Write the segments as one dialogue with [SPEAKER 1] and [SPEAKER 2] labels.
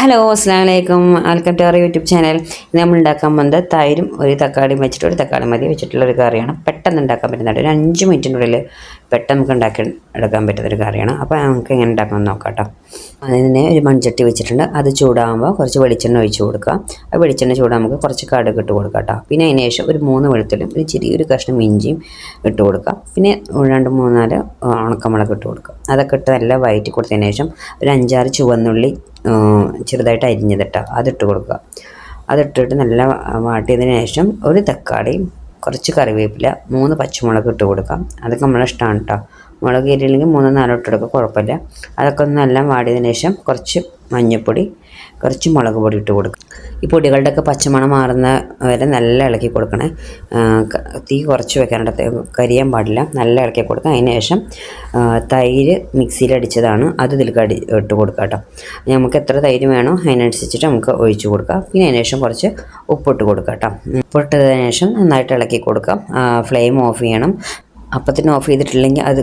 [SPEAKER 1] Hello അസ്സലാമു അലൈക്കും welcome to our YouTube channel. നമ്മൾ ഉണ്ടാക്കാൻ പോകുന്നത് തൈരും ഒരു തക്കാളിയും വെച്ചിട്ട് ഒരു തക്കാളി മതി വെച്ചിട്ടുള്ളൊരു കറിയാണ്. പെട്ടെന്ന് ഉണ്ടാക്കാൻ പറ്റുന്നുണ്ട്. ഒരു 5 മിനിറ്റിനുള്ളിൽ പെട്ടെന്ന് നമുക്ക് എടുക്കാൻ പറ്റുന്നൊരു കറിയാണ്. അപ്പോൾ നമുക്ക് എങ്ങനെ ഉണ്ടാക്കാമെന്ന് നോക്കാം കേട്ടോ. അതിന് ഒരു മൺചട്ടി വെച്ചിട്ടുണ്ട്. അത് ചൂടാകുമ്പോൾ കുറച്ച് വെളിച്ചെണ്ണ ഒഴിച്ച് കൊടുക്കുക. ആ വെളിച്ചെണ്ണ ചൂടാകുമ്പോൾ കുറച്ച് കടുക് ഇട്ട് കൊടുക്കുക കേട്ടോ. പിന്നെ അതിന് ശേഷം ഒരു 3 വെളുത്തുള്ളിയും ഒരു ചെറിയൊരു കഷ്ണം ഇഞ്ചിയും ഇട്ട് കൊടുക്കുക. പിന്നെ 2-3-4 ഉണക്കമുളക് ഇട്ട് കൊടുക്കുക. അതൊക്കെ ഇട്ട് നല്ല വഴറ്റി കൊടുത്തതിന് ശേഷം ഒരു 5-6 ചുവന്നുള്ളി ചെറുതായിട്ട് അരിഞ്ഞതിട്ടോ അതിട്ട് കൊടുക്കുക. അതിട്ടിട്ട് നല്ല വാട്ടിയതിന് ശേഷം ഒരു തക്കാളിയും കുറച്ച് കറിവേപ്പില 3 പച്ചമുളക് ഇട്ട് കൊടുക്കാം. അതൊക്കെ നമ്മളെ ഇഷ്ടമാണ് കേട്ടോ. മുളക് എരിയില്ലെങ്കിൽ 3-4 ഇട്ടെടുക്കുക, കുഴപ്പമില്ല. അതൊക്കെ ഒന്ന് എല്ലാം വാടിയതിന് ശേഷം കുറച്ച് മഞ്ഞൾപ്പൊടി കുറച്ച് മുളക് പൊടി ഇട്ട് കൊടുക്കുക. ഈ പൊടികളുടെയൊക്കെ പച്ചമണം മാറുന്ന വരെ നല്ല ഇളക്കി കൊടുക്കണേ. തീ കുറച്ച് വെക്കാനായിട്ട് കരിയാൻ പാടില്ല. നല്ല ഇളക്കി കൊടുക്കുക. അതിന് ശേഷം തൈര് മിക്സിയിലടിച്ചതാണ് അത് ഇതിലേക്ക് ഇട്ട് കൊടുക്കുക കേട്ടോ. നമുക്ക് എത്ര തൈര് വേണോ അതിനനുസരിച്ചിട്ട് നമുക്ക് ഒഴിച്ച് കൊടുക്കാം. പിന്നെ അതിന് ശേഷം കുറച്ച് ഉപ്പിട്ട് കൊടുക്കുക കേട്ടോ. ഉപ്പിട്ടതിന് ശേഷം നന്നായിട്ട് ഇളക്കി കൊടുക്കാം. ഫ്ലെയിം ഓഫ് ചെയ്യണം. അപ്പത്തിന് ഓഫ് ചെയ്തിട്ടില്ലെങ്കിൽ അത്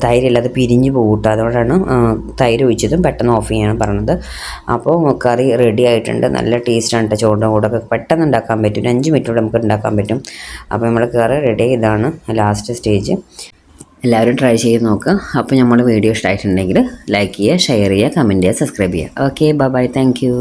[SPEAKER 1] തൈരില്ലാതെ പിരിഞ്ഞ് പോകും കേട്ടോ. അതുകൊണ്ടാണ് തൈര് ഒഴിച്ചതും പെട്ടെന്ന് ഓഫ് ചെയ്യാൻ പറഞ്ഞത്. അപ്പോൾ കറി റെഡി ആയിട്ടുണ്ട്. നല്ല ടേസ്റ്റാണ് കേട്ടോ. ചോറിൻ്റെ കൂടെ ഒക്കെ പെട്ടെന്ന് ഉണ്ടാക്കാൻ പറ്റും. 5 മിനിറ്റ് നമുക്ക് ഉണ്ടാക്കാൻ പറ്റും. അപ്പോൾ നമ്മൾ കറി റെഡി. ഇതാണ് ലാസ്റ്റ് സ്റ്റേജ്. എല്ലാവരും ട്രൈ ചെയ്ത് നോക്കുക. അപ്പോൾ നമ്മൾ വീഡിയോ ഇഷ്ടമായിട്ടുണ്ടെങ്കിൽ ലൈക്ക് ചെയ്യുക, ഷെയർ ചെയ്യുക, കമൻറ്റ് ചെയ്യുക, സബ്സ്ക്രൈബ് ചെയ്യുക. Okay, bye, thank U.